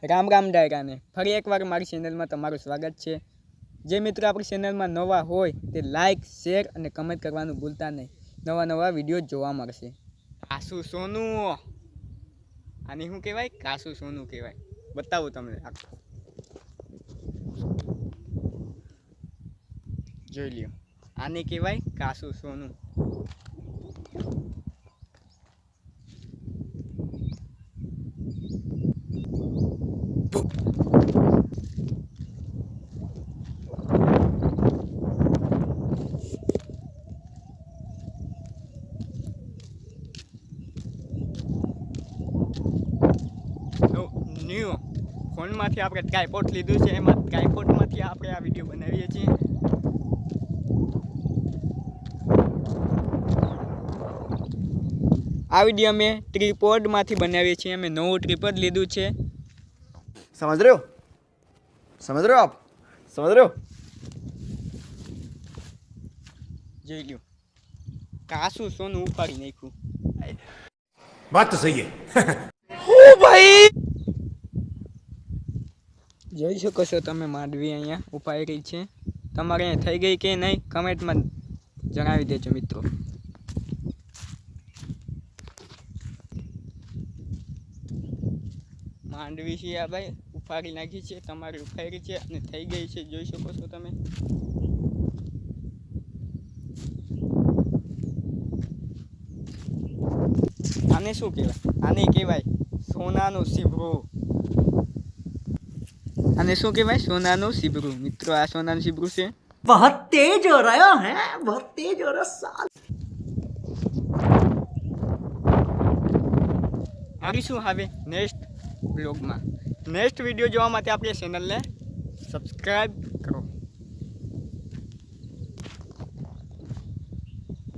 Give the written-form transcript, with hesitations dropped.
રામ રામ ડાયરાને ફરી એકવાર મારી ચેનલમાં તમારું સ્વાગત છે। જે મિત્રો આપણી ચેનલમાં નવા હોય તે લાઇક શેર અને કમેન્ટ કરવાનું ભૂલતા નહીં। નવા વિડીયો જોવા મળશે। કાસુ સોનું આને શું કહેવાય? કાસુ સોનું કહેવાય। બતાવું તમને આખું જોઈ લ્યો। આને કહેવાય કાસુ સોનું। ન્યૂ ફોનમાંથી આપણે ટ્રાયપોડ લીધું છે, એમાં ટ્રાયપોડમાંથી આપણે આ વિડીયો બનાવીએ છીએ। આ વિડીયો અમે ટ્રીપોડમાંથી બનાવીએ છીએ। અમે નવું ટ્રીપોડ લીધું છે। समझ रहे हो? समझ रहे हो आप? समझ रहे हो? જોઈ લ્યો, કાસુ સોનું ઉપાડી નાખ્યું। बात तो सही है। ઓ ભાઈ જોઈ શકો છો તમે, માંડવી અહીંયા ઉપાડી છે। તમારે અહીંયા થઈ ગઈ કે નહીં કમેન્ટમાં જણાવી દેજો મિત્રો। માંડવી છે આ ભાઈ ઉપાડી નાખી છે, તમારી ઉપાડી છે અને થઈ ગઈ છે, જોઈ શકો છો તમે। આને શું કહેવાય? આને કહેવાય સોનાનું સીબરું। આને શું કહેવાય? સોનાનું સીબરું। મિત્રો આ સોનાનું સીબરું છે। बहुत तेज हो रहा है, बहुत तेज हो रहा साल। મળીશું હવે નેક્સ્ટ બ્લોગમાં। નેક્સ્ટ વિડીયો જોવા માટે આપણી ચેનલને સબસ્ક્રાઈબ કરો।